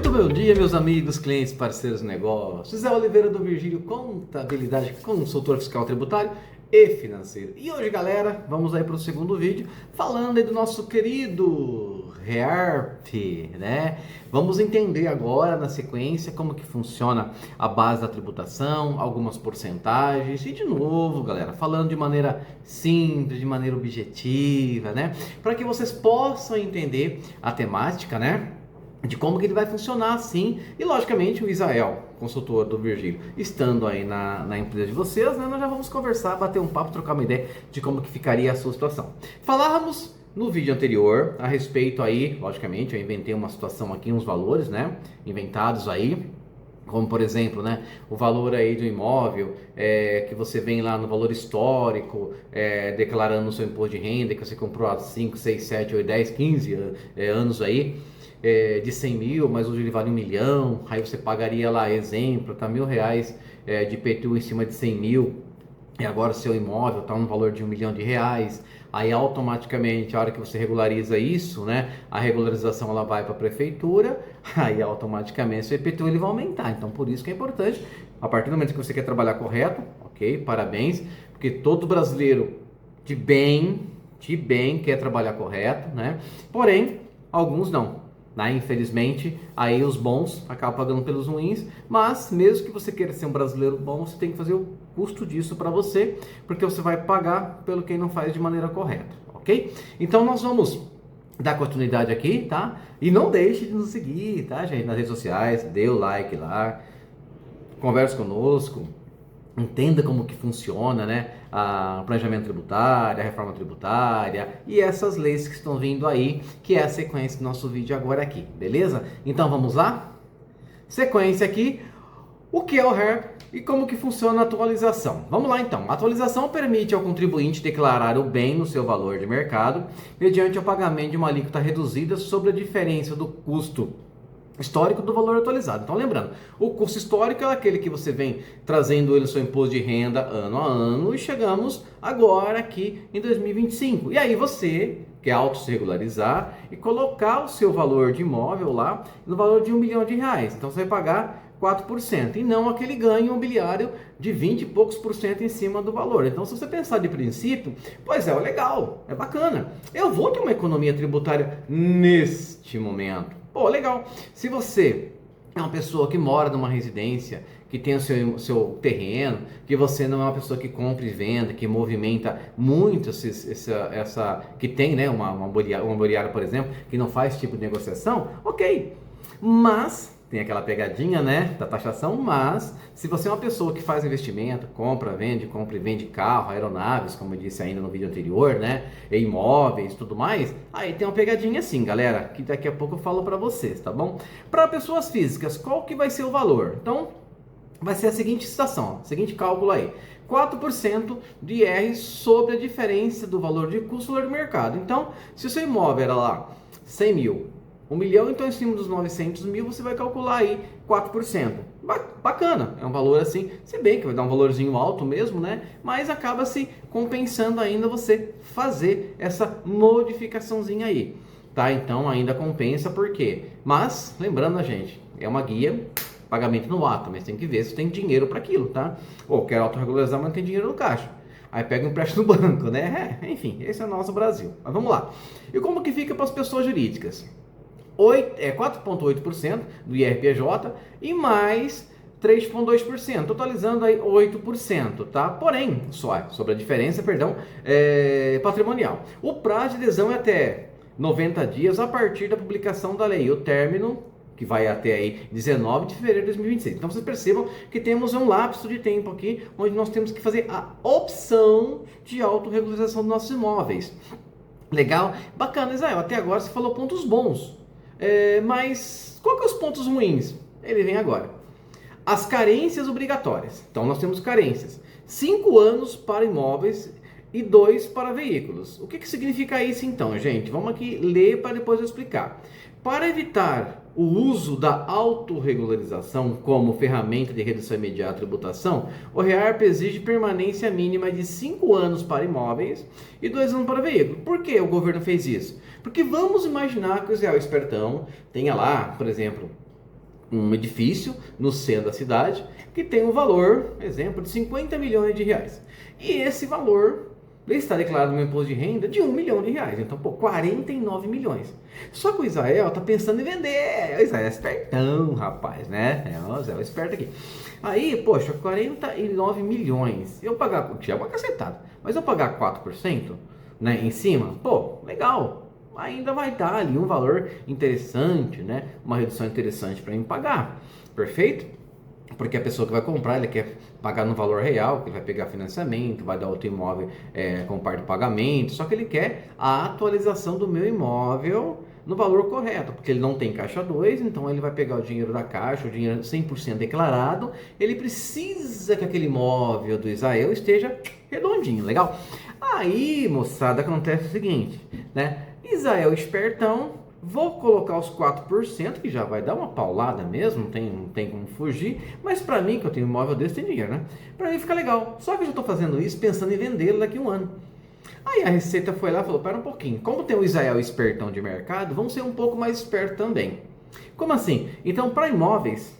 Muito bom dia, meus amigos, clientes, parceiros de negócios. José Oliveira do Virgílio, contabilidade, consultor fiscal tributário e financeiro. E hoje, galera, vamos aí para o segundo vídeo, falando aí do nosso querido REARP, né? Vamos entender agora, na sequência, como que funciona a base da tributação, algumas porcentagens e, de novo, galera, falando de maneira simples, de maneira objetiva, né? Para que vocês possam entender a temática, né? De como que ele vai funcionar assim, e logicamente o Israel, consultor do Virgílio, estando aí na empresa de vocês, né, nós já vamos conversar, bater um papo, trocar uma ideia de como que ficaria a sua situação. Falávamos no vídeo anterior a respeito aí, logicamente, eu inventei uma situação aqui, uns valores, né, inventados aí, como por exemplo, né, o valor aí do imóvel, que você vem lá no valor histórico, declarando o seu imposto de renda, que você comprou há 5, 6, 7, 8, 10, 15 anos aí, de 100 mil, mas hoje ele vale 1 milhão, aí você pagaria lá, exemplo, tá R$ 1.000 de IPTU em cima de 100 mil, e agora seu imóvel está no valor de R$ 1 milhão, aí automaticamente, a hora que você regulariza isso, né, a regularização ela vai para a prefeitura, aí automaticamente seu IPTU ele vai aumentar. Então por isso que é importante, a partir do momento que você quer trabalhar correto, ok, parabéns, porque todo brasileiro de bem quer trabalhar correto, né, porém, alguns não. Infelizmente, aí os bons acabam pagando pelos ruins, mas mesmo que você queira ser um brasileiro bom, você tem que fazer o custo disso para você, porque você vai pagar pelo quem não faz de maneira correta, ok? Então nós vamos dar continuidade aqui, tá? E não deixe de nos seguir, tá, gente? Nas redes sociais, dê o like lá, converse conosco, entenda como que funciona, né, o planejamento tributário, a reforma tributária e essas leis que estão vindo aí, que é a sequência do nosso vídeo agora aqui, beleza? Então vamos lá? Sequência aqui, o que é o REARP e como que funciona a atualização. Vamos lá então, a atualização permite ao contribuinte declarar o bem no seu valor de mercado mediante o pagamento de uma alíquota reduzida sobre a diferença do custo histórico do valor atualizado. Então lembrando, o custo histórico é aquele que você vem trazendo ele no seu imposto de renda ano a ano e chegamos agora aqui em 2025. E aí você quer auto-se regularizar e colocar o seu valor de imóvel lá no valor de R$ 1 milhão. Então você vai pagar 4% e não aquele ganho imobiliário de 20 e poucos por cento em cima do valor. Então se você pensar de princípio, pois é, legal, é bacana. Eu vou ter uma economia tributária neste momento. Pô, legal. Se você é uma pessoa que mora numa residência, que tem o seu terreno, que você não é uma pessoa que compra e venda, que movimenta muito que tem, né, uma imobiliária, por exemplo, que não faz esse tipo de negociação, ok. Mas tem aquela pegadinha, né, da taxação, mas se você é uma pessoa que faz investimento, compra e vende carro, aeronaves, como eu disse ainda no vídeo anterior, né, imóveis, tudo mais, aí tem uma pegadinha assim, galera, que daqui a pouco eu falo para vocês, tá bom? Para pessoas físicas, qual que vai ser o valor? Então, vai ser a seguinte situação, o seguinte cálculo aí, 4% de IR sobre a diferença do valor de custo do valor do mercado. Então, se o seu imóvel era lá 100 mil, 1 milhão, então em cima dos 900 mil você vai calcular aí 4%. Bacana, é um valor assim, se bem que vai dar um valorzinho alto mesmo, né? Mas acaba se compensando ainda você fazer essa modificaçãozinha aí, tá? Então ainda compensa, por quê? Mas, lembrando a gente, é uma guia, pagamento no ato, mas tem que ver se tem dinheiro para aquilo, tá? Ou quer autorregularizar, mas não tem dinheiro no caixa. Aí pega um empréstimo no banco, né? Enfim, esse é o nosso Brasil. Mas vamos lá. E como que fica para as pessoas jurídicas? 4,8% do IRPJ e mais 3,2%, totalizando aí 8%, tá? Porém, só sobre a diferença, patrimonial. O prazo de adesão é até 90 dias a partir da publicação da lei. O término, que vai até aí 19 de fevereiro de 2026. Então vocês percebam que temos um lapso de tempo aqui, onde nós temos que fazer a opção de autorregularização dos nossos imóveis. Legal? Bacana, Israel. Até agora você falou pontos bons. Mas qual que é os pontos ruins? Ele vem agora. As carências obrigatórias. Então nós temos carências. 5 anos para imóveis e 2 para veículos. O que significa isso então, gente? Vamos aqui ler para depois eu explicar. Para evitar o uso da autorregularização como ferramenta de redução imediata da tributação, o REARP exige permanência mínima de 5 anos para imóveis e 2 anos para veículo. Por que o governo fez isso? Porque vamos imaginar que o Zé Espertão tenha lá, por exemplo, um edifício no centro da cidade que tem um valor, exemplo, de 50 milhões de reais. E esse valor está declarado no imposto de renda de 1 milhão de reais. Então, 49 milhões. Só que o Israel está pensando em vender. O Israel é espertão, rapaz, né? O Israel é esperto aqui. Aí, poxa, 49 milhões. Eu pagar, que é uma cacetada, mas eu pagar 4%, né, em cima, legal. Ainda vai dar ali um valor interessante, né? Uma redução interessante para mim pagar. Perfeito? Porque a pessoa que vai comprar, ele quer pagar no valor real, que ele vai pegar financiamento, vai dar outro imóvel com parte de pagamento, só que ele quer a atualização do meu imóvel no valor correto, porque ele não tem caixa 2, então ele vai pegar o dinheiro da caixa, o dinheiro 100% declarado, ele precisa que aquele imóvel do Israel esteja redondinho, legal? Aí, moçada, acontece o seguinte, né? Israel espertão, vou colocar os 4%, que já vai dar uma paulada mesmo, não tem como fugir, mas para mim, que eu tenho um imóvel desse, tem dinheiro, né? Para mim fica legal, só que eu já estou fazendo isso pensando em vendê-lo daqui a um ano. Aí a Receita foi lá e falou, pera um pouquinho, como tem o Israel espertão de mercado, vamos ser um pouco mais esperto também. Como assim? Então, para imóveis,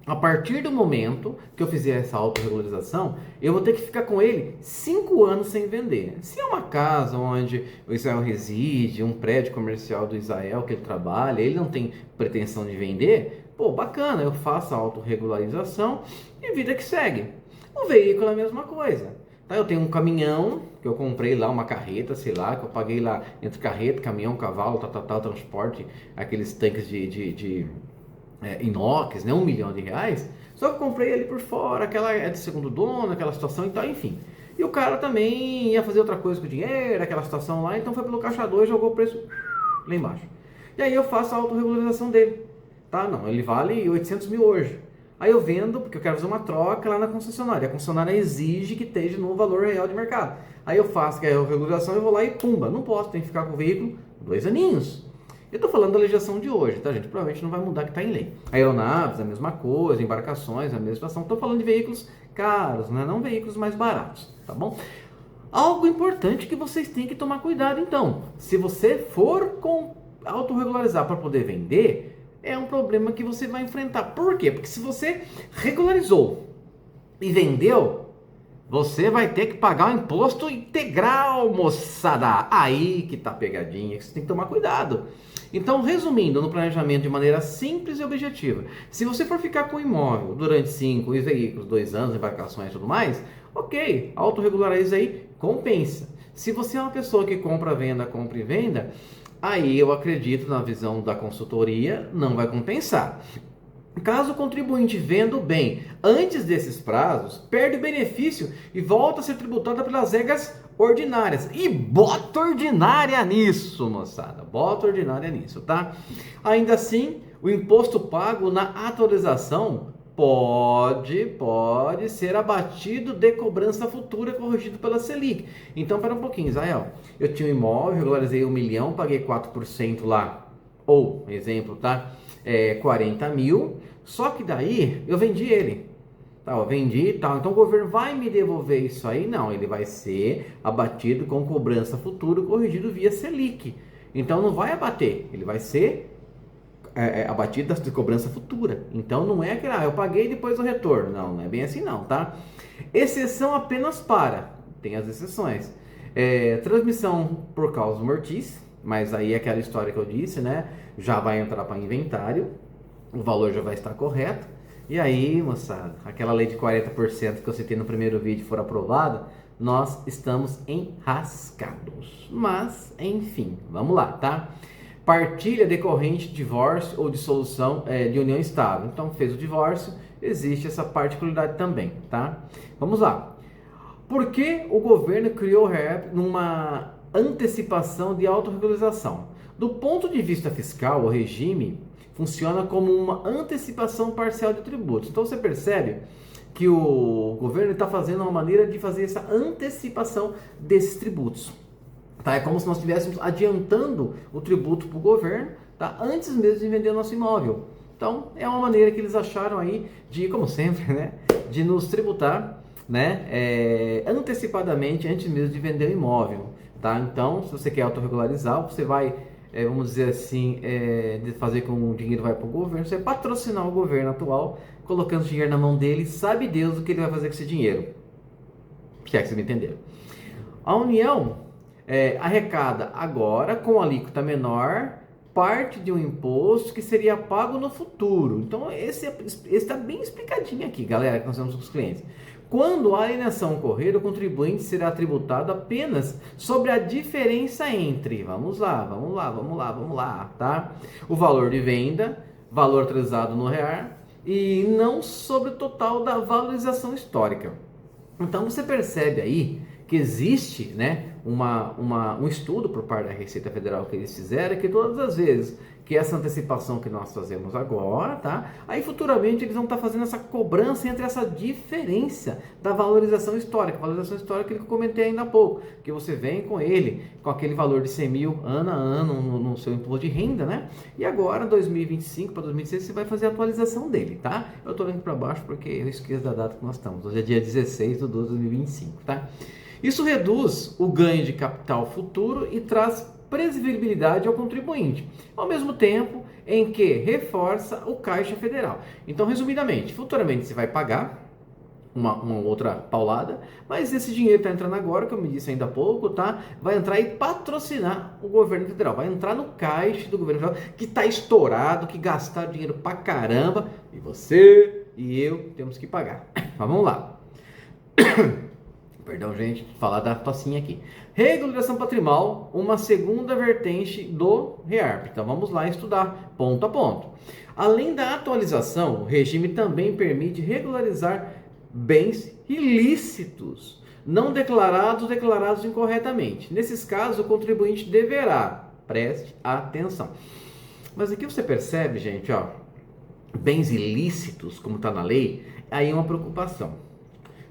a partir do momento que eu fizer essa autorregularização, eu vou ter que ficar com ele 5 anos sem vender. Se é uma casa onde o Israel reside, um prédio comercial do Israel que ele trabalha, ele não tem pretensão de vender, bacana, eu faço a autorregularização e vida que segue. O veículo é a mesma coisa. Tá? Eu tenho um caminhão que eu comprei lá, uma carreta, sei lá, que eu paguei lá entre carreta, caminhão, cavalo, transporte, aqueles tanques de inox, né, 1 milhão de reais, só que eu comprei ali por fora, aquela é de segundo dono, aquela situação e tal, enfim. E o cara também ia fazer outra coisa com o dinheiro, aquela situação lá, então foi pelo caixa 2 e jogou o preço lá embaixo. E aí eu faço a autorregularização dele, tá? Não, ele vale 800 mil hoje. Aí eu vendo, porque eu quero fazer uma troca lá na concessionária. A concessionária exige que esteja no valor real de mercado. Aí eu faço a autorregularização e vou lá e pumba, não posso, tem que ficar com o veículo 2 aninhos. Eu estou falando da legislação de hoje, tá, gente? Provavelmente não vai mudar, que está em lei. Aeronaves, a mesma coisa, embarcações, a mesma situação. Estou falando de veículos caros, né? Não veículos mais baratos, tá bom? Algo importante que vocês têm que tomar cuidado, então. Se você for autorregularizar para poder vender, é um problema que você vai enfrentar. Por quê? Porque se você regularizou e vendeu, você vai ter que pagar o imposto integral, moçada. Aí que tá a pegadinha, que você tem que tomar cuidado. Então, resumindo no planejamento de maneira simples e objetiva, se você for ficar com o imóvel durante 5 veículos, 2 anos, embarcações e tudo mais, ok, autorregulariza aí, compensa. Se você é uma pessoa que compra e venda, aí eu acredito, na visão da consultoria, não vai compensar. Caso o contribuinte venda o bem antes desses prazos, perde o benefício e volta a ser tributado pelas regras ordinárias. E bota ordinária nisso, moçada. Bota ordinária nisso, tá? Ainda assim, o imposto pago na atualização pode ser abatido de cobrança futura corrigido pela Selic. Então, pera um pouquinho, Israel. Eu tinha um imóvel, regularizei 1 milhão, paguei 4% lá. Ou, exemplo, tá? 40 mil, só que daí eu vendi ele, tá? Eu vendi e tal, então o governo vai me devolver isso aí? Não, ele vai ser abatido com cobrança futura, corrigido via Selic, então não vai abater, ele vai ser abatido de cobrança futura, então não é que eu paguei depois do retorno, não é bem assim não, tá? Exceção apenas tem as exceções, transmissão por causa mortis, mas aí é aquela história que eu disse, né? Já vai entrar para inventário, o valor já vai estar correto. E aí, moçada, aquela lei de 40% que eu citei no primeiro vídeo for aprovada, nós estamos enrascados. Mas, enfim, vamos lá, tá? Partilha decorrente de divórcio ou dissolução de união estável. Então, fez o divórcio, existe essa particularidade também, tá? Vamos lá. Por que o governo criou o REP numa antecipação de autorregularização? Do ponto de vista fiscal, o regime funciona como uma antecipação parcial de tributos. Então você percebe que o governo está fazendo uma maneira de fazer essa antecipação desses tributos. Tá? É como se nós estivéssemos adiantando o tributo para o governo, tá? Antes mesmo de vender o nosso imóvel. Então é uma maneira que eles acharam aí de, como sempre, né, de nos tributar, né, antecipadamente antes mesmo de vender o imóvel. Tá? Então, se você quer autorregularizar, você vai vamos dizer assim, de fazer com que o dinheiro vai para o governo, você vai patrocinar o governo atual, colocando dinheiro na mão dele, sabe Deus o que ele vai fazer com esse dinheiro. Se é que vocês me entenderam. A União arrecada agora, com alíquota menor, parte de um imposto que seria pago no futuro. Então, esse está bem explicadinho aqui, galera, que nós temos com os clientes. Quando a alienação ocorrer, o contribuinte será tributado apenas sobre a diferença entre, vamos lá, tá? O valor de venda, valor atualizado no real, e não sobre o total da valorização histórica. Então, você percebe aí que existe, né, um estudo por parte da Receita Federal que eles fizeram, que todas as vezes que essa antecipação que nós fazemos agora, tá? Aí futuramente eles vão estar fazendo essa cobrança entre essa diferença da valorização histórica. Valorização histórica que eu comentei ainda há pouco, que você vem com ele, com aquele valor de 100 mil ano a ano no seu imposto de renda, né? E agora, 2025 para 2026, você vai fazer a atualização dele, tá? Eu tô olhando para baixo porque eu esqueço da data que nós estamos. Hoje é dia 16 de 12 de 2025, tá? Isso reduz o ganho de capital futuro e traz previsibilidade ao contribuinte, ao mesmo tempo em que reforça o Caixa Federal. Então, resumidamente, futuramente você vai pagar uma outra paulada, mas esse dinheiro está entrando agora, como eu disse ainda há pouco, tá? Vai entrar e patrocinar o governo federal, vai entrar no caixa do governo federal, que está estourado, que gastaram dinheiro pra caramba, e você e eu temos que pagar. Mas vamos lá. Perdão, gente, falar da tocinha aqui. Regularização patrimonial, uma segunda vertente do REARP. Então vamos lá estudar ponto a ponto. Além da atualização, o regime também permite regularizar bens ilícitos, não declarados ou declarados incorretamente. Nesses casos, o contribuinte deverá, preste atenção. Mas aqui você percebe, gente, ó, bens ilícitos, como está na lei, aí é uma preocupação.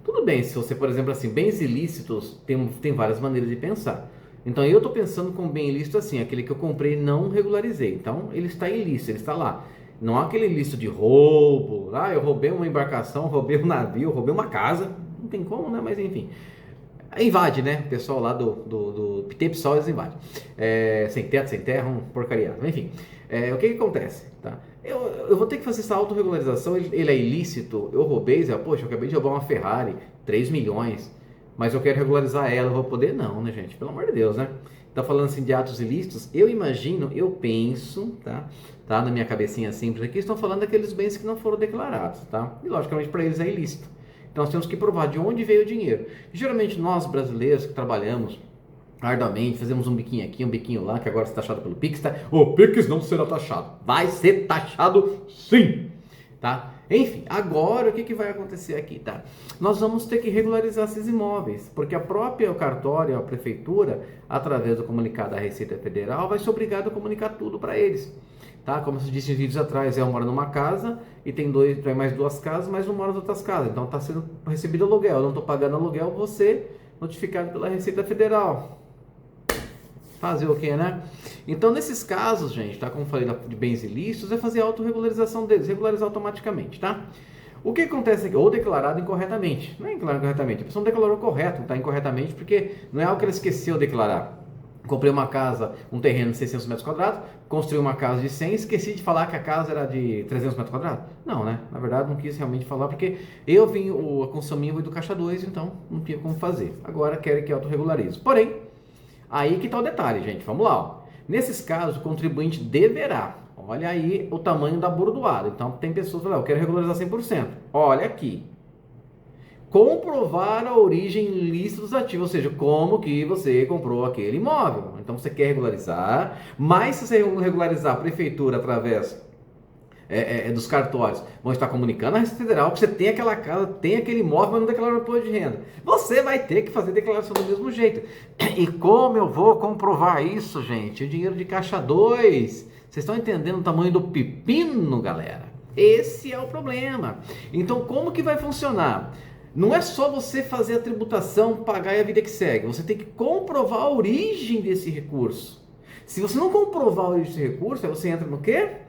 Tudo bem, se você, por exemplo, assim, bens ilícitos, tem várias maneiras de pensar. Então, eu estou pensando com bem ilícito assim, aquele que eu comprei e não regularizei. Então, ele está ilícito, ele está lá. Não há aquele ilícito de roubo. Ah, eu roubei uma embarcação, roubei um navio, roubei uma casa. Não tem como, né? Mas, enfim. Invade, né? O pessoal lá do PSOL, eles invadem. Sem teto, sem terra, porcaria. Enfim, o que acontece, tá? Eu vou ter que fazer essa autorregularização, ele é ilícito, eu roubei, poxa, eu acabei de roubar uma Ferrari, 3 milhões, mas eu quero regularizar ela, eu vou poder? Não, né, gente? Pelo amor de Deus, né? Tá falando assim de atos ilícitos, eu imagino, eu penso, tá na minha cabecinha simples aqui, estão falando daqueles bens que não foram declarados, tá? E logicamente para eles é ilícito. Então nós temos que provar de onde veio o dinheiro. Geralmente nós brasileiros que trabalhamos arduamente, fazemos um biquinho aqui, um biquinho lá, que agora está taxado pelo Pix, tá? O Pix não será taxado. Vai ser taxado sim, tá? Enfim, agora o que vai acontecer aqui, tá? Nós vamos ter que regularizar esses imóveis, porque a própria cartório, a prefeitura, através do comunicado da Receita Federal, vai ser obrigado a comunicar tudo para eles, tá? Como eu disse em vídeos atrás, eu moro numa casa e tem mais duas casas, mas não moro em outras casas, então está sendo recebido aluguel, eu não estou pagando aluguel, você notificado pela Receita Federal. Fazer o que, né? Então, nesses casos, gente, tá? Como eu falei de bens ilícitos, é fazer a autorregularização deles, regularizar automaticamente, tá? O que acontece aqui? Ou declarado incorretamente. Não é declarado incorretamente, a pessoa não declarou correto, tá? Incorretamente, porque não é algo que ela esqueceu de declarar. Comprei uma casa, um terreno de 600 metros quadrados, construí uma casa de 100, esqueci de falar que a casa era de 300 metros quadrados? Não, né? Na verdade, não quis realmente falar, porque a construção minha foi do Caixa 2, então não tinha como fazer. Agora quero que autorregularize. Porém, aí que tá o detalhe, gente. Vamos lá, ó. Nesses casos, o contribuinte deverá, olha aí o tamanho da bordoada. Então, tem pessoas que falam, eu quero regularizar 100%. Olha aqui. Comprovar a origem ilícita dos ativos, ou seja, como que você comprou aquele imóvel. Então, você quer regularizar, mas se você regularizar a prefeitura através dos cartórios, vão estar comunicando à Receita Federal que você tem aquela casa, tem aquele imóvel, mas não declarou imposto de renda. Você vai ter que fazer declaração do mesmo jeito. E como eu vou comprovar isso, gente? O dinheiro de Caixa 2. Vocês estão entendendo o tamanho do pepino, galera? Esse é o problema. Então, como que vai funcionar? Não é só você fazer a tributação, pagar e a vida que segue. Você tem que comprovar a origem desse recurso. Se você não comprovar a origem desse recurso, aí você entra no quê?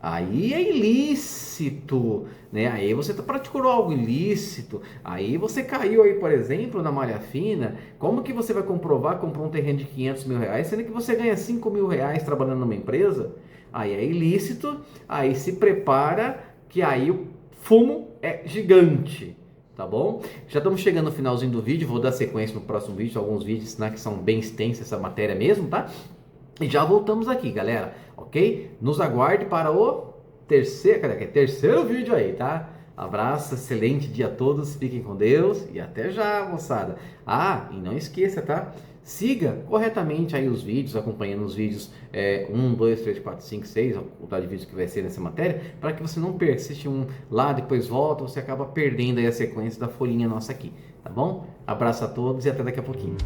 aí é ilícito, né? Aí você praticou algo ilícito, aí você caiu aí, por exemplo, na malha fina. Como que você vai comprovar que comprou um terreno de 500 mil reais, sendo que você ganha 5 mil reais trabalhando numa empresa? Aí é ilícito, aí se prepara que aí o fumo é gigante. Tá bom? Já estamos chegando no finalzinho do vídeo, vou dar sequência no próximo vídeo, alguns vídeos, né, que são bem extensos essa matéria mesmo, tá? E já voltamos aqui, galera, ok? Nos aguarde para o terceiro vídeo aí, tá? Abraço, excelente dia a todos, fiquem com Deus e até já, moçada. Ah, e não esqueça, tá? Siga corretamente aí os vídeos, acompanhando os vídeos 1, 2, 3, 4, 5, 6, o total de vídeos que vai ser nessa matéria, para que você não perca. Assiste um lá, depois volta, você acaba perdendo aí a sequência da folhinha nossa aqui, tá bom? Abraço a todos e até daqui a pouquinho.